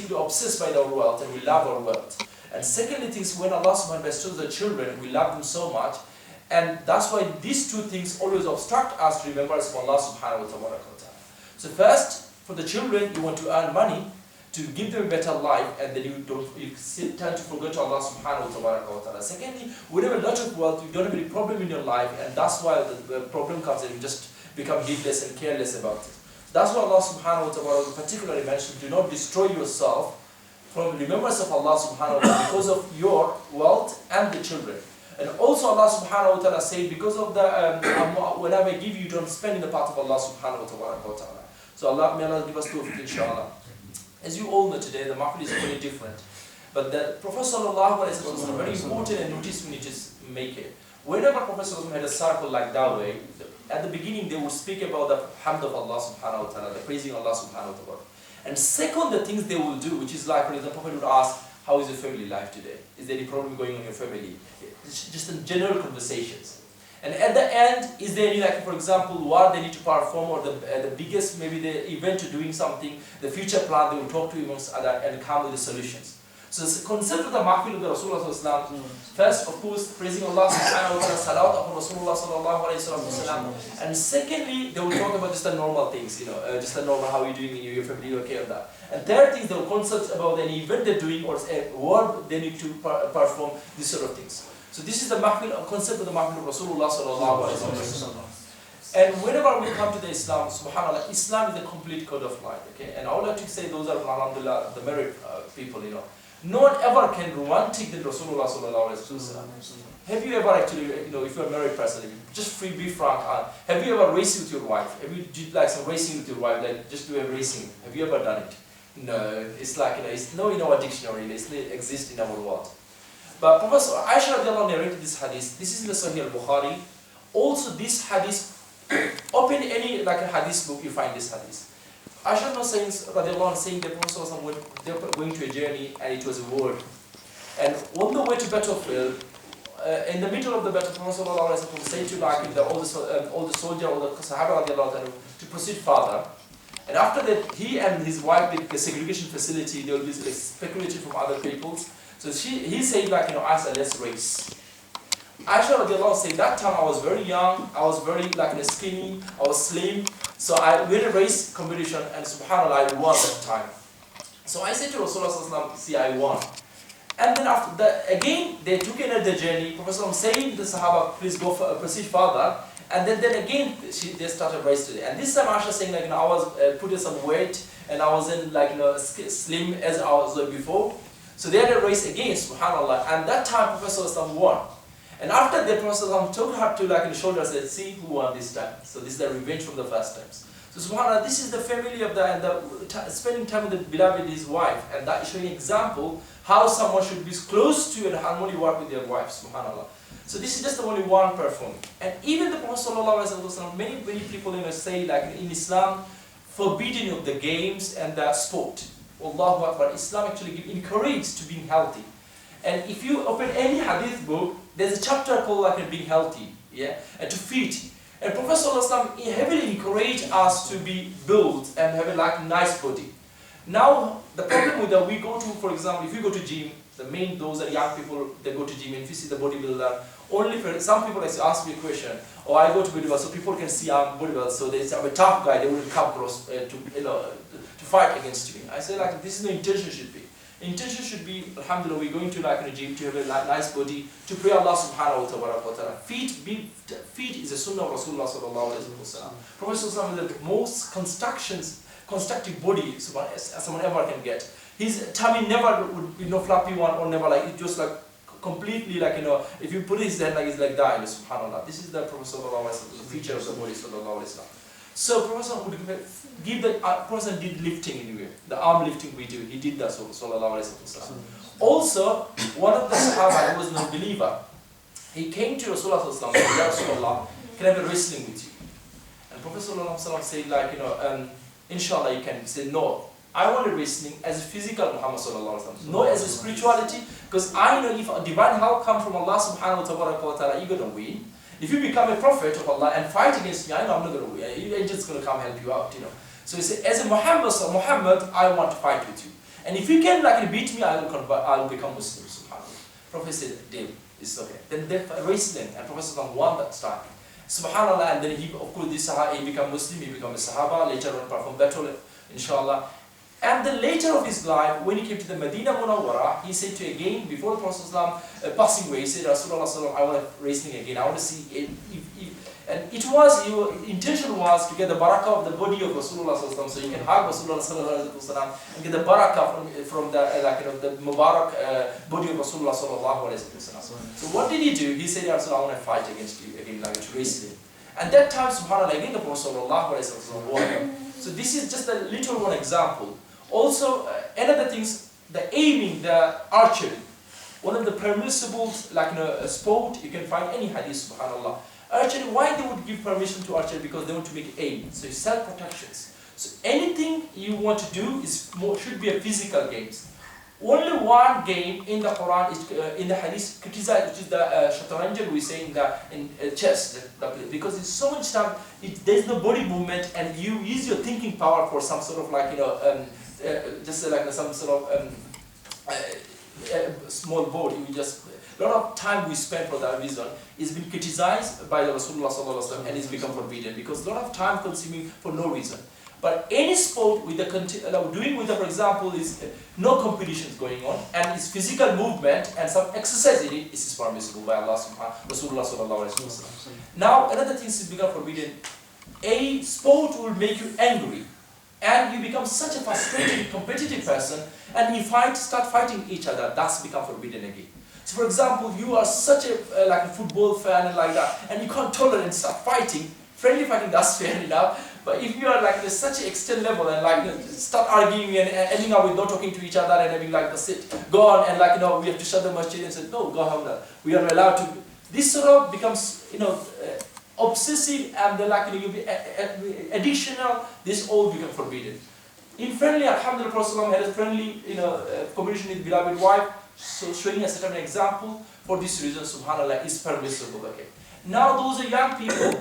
basically obsessed by our wealth and we love our wealth. And secondly, things when Allah subhanahu wa ta'ala bestows the children, we love them so much. And that's why these two things always obstruct us to remember of Allah subhanahu wa ta'ala. So first, for the children, you want to earn money to give them a better life, and then you tend to forget Allah subhanahu wa ta'ala. Secondly, we have a lot of wealth, you don't have any problem in your life, and that's why the problem comes and you just become heedless and careless about it. That's why Allah subhanahu wa ta'ala particularly mentioned, do not destroy yourself from remembrance of Allah subhanahu wa ta'ala because of your wealth and the children. And also Allah subhanahu wa ta'ala said, because of the whatever I give you, don't spend in the path of Allah subhanahu wa ta'ala. So Allah, may Allah give us tawfiq inshallah. As you all know today, the mahfil is very different. But the Prophet sallallahu alaihi wasallam is very important and notice we need to make it. Whenever Prophet sallallahu had a circle like that way, at the beginning they would speak about the hamd of Allah subhanahu wa ta'ala, the praising Allah subhanahu wa ta'ala. And second, the things they will do, which is like, for example, the Prophet would ask, how is your family life today? Is there any problem going on in your family? It's just in general conversations. And at the end, is there any, like, for example, what they need to perform, or the biggest, maybe the event to doing something, the future plan, they will talk to amongst other and come with the solutions. So the concept of the mahfil of the Rasulullah sallallahu alaihi wasallam, first, of course, praising Allah subhanahu wa ta'ala, salawat upon Rasulullah sallallahu alaihi wasallam, and secondly, they will talk about just the normal things, just the normal, how are you doing in your family, you okay with that. And third thing, they will concept about any event they're doing or a word they need to perform, these sort of things. So this is the mahfil, concept of the mahfil of Rasulullah sallallahu alaihi wasallam. And whenever we come to the Islam, subhanAllah, Islam is the complete code of life, okay? And I would like to say those are, alhamdulillah, the married people, No one ever can romantic than Rasulullah sallallahu alaihi wasallam. Have you ever actually, if you're a married person, just be frank, have you ever raced with your wife? Have you did like some racing with your wife, like just do a racing? Have you ever done it? No, it's like, it's no in our dictionary, it exists in our world. But Professor Aisha radiallahu anha narrated this hadith. This is in the Sahih al-Bukhari. Also, this hadith, open any like a hadith book, you find this hadith. Aisha was saying that Prophet they were going to a journey and it was a war. And on the way to battlefield, in the middle of the battle, Prophet said to all the soldier, all the Sahaba to proceed further. And after that, he and his wife did a segregation facility. They will be speculated from other peoples. So he said Aisha, let's race. Aisha radiallahu said, that time I was very young, I was very skinny, I was slim. So we had a race competition and subhanAllah, I won that time. So I said to Rasulullah, see, I won. And then after that, again, they took another journey. Prophet said to the Sahaba, please go proceed further. And then again, they started race today. And this time Aisha saying I was put in some weight and I was in slim as I was before. So they had a race again, subhanAllah. And that time Prophet won. And after that, Prophet took her to the shoulder and said, see who won this time. So this is the revenge from the first times. So subhanAllah, this is the family of spending time with the beloved, his wife. And that is showing an example how someone should be close to and harmony work with their wife, subhanAllah. So this is just only one performance. And even the Prophet ﷺ, many people say in Islam, forbidding of the games and the sport. Allahu Akbar. Islam actually encourages to being healthy. And if you open any hadith book, there's a chapter called being healthy, and to feed. And Prophet ﷺ heavily encouraged us to be built and have a nice body. Now the problem with that, we go to, for example, if you go to gym, those are young people, they go to gym, and if you see the bodybuilder, only for some people ask me a question, I go to bodybuilder so people can see I'm bodybuilder, so they say I'm a tough guy, they wouldn't come across to fight against me. I say this is no intention should be. Intention should be, alhamdulillah, we're going to a gym to have a nice body, to pray Allah subhanahu wa ta'ala. Feet is a sunnah of Rasulullah sallallahu alaihi wasallam. Prophet sallallahu is the most constructive body someone ever can get. His tummy never would be no flappy one or never it just completely if you put his head it's like that, subhanAllah. This is the Prophet sallallahu alaihi wasallam, the feature of the body sallallahu alaihi wasallam. So Prophet would give the person did lifting anyway, the arm lifting we do, he did that sallallahu alaihi wasallam. Also, one of the Sahaba who was no believer, he came to Rasulullah sallallahu alaihi wasallam, Ya Rasulullah, can I have a wrestling with you? And Prophet sallallahu alaihi wasallam said inshallah you can. He said no, I want a wrestling as a physical Muhammad sallallahu alaihi wasallam, not as a spirituality, because I know if a divine help comes from Allah subhanahu wa ta'ala, you're going to win. If you become a prophet of Allah and fight against me, I know I'm not going to win. Your agent's going to come help you out, So he said, as a Muhammad, I want to fight with you. And if you can like beat me, I will become Muslim, subhanAllah. Prophet said, deal, it's okay. Then they wrestling, and Prophet won that time. Subhanallah, and then he, of course, this Sahaba, he became Muslim, he became a Sahaba, later on performed battle, inshallah. And then later of his life, when he came to the Medina Munawwara, he said to again, before the Prophet passing away, he said, Rasulullah, I want wrestling again, I want to see if and it was, your intention was to get the barakah of the body of Rasulullah, so you can hug Rasulullah and get the barakah from the, the Mubarak body of Rasulullah. So what did he do? He said, I want to fight against you, again, like to wrestle him. And that time, subhanAllah, again the Prophet won him. So this is just a little one example. Also, another things, the aiming, the archery, one of the permissible, sport, you can find any hadith, subhanAllah. Archery, why they would give permission to archery? Because they want to make aim. So it's self-protections. So anything you want to do should be a physical games. Only one game in the Quran is in the hadith criticized, which is the shatranj, we say in chess, because it's so much time. There's no body movement, and you use your thinking power for some sort of just like some sort of small board. You just a lot of time we spend for that reason is been criticized by the Rasulullah sallallahu alaihi wasallam, and it's become forbidden because a lot of time consuming for no reason. But any sport with the doing with the, for example, is no competitions going on, and it's physical movement and some exercise in it, is permissible by Allah subhanahu Rasulullah sallallahu alaihi wasallam. Now another thing is become forbidden. A sport will make you angry, and you become such a frustrated, competitive person, and you start fighting each other. That's become forbidden again. So for example, you are such a like a football fan and like that, and you can't tolerate and start fighting. Friendly fighting, that's fair enough. But if you are like to such an extent level and start arguing and ending up with not talking to each other and having like the sit, go on and we have to shut the masjid and say no, go home. We are allowed to. This sort of becomes obsessive, and then you'll be additional. This all become forbidden. In friendly, alhamdulillah, Prophet had a friendly communication with beloved wife. So showing a certain example for this reason, subhanallah, is permissible. Okay. Now those are young people.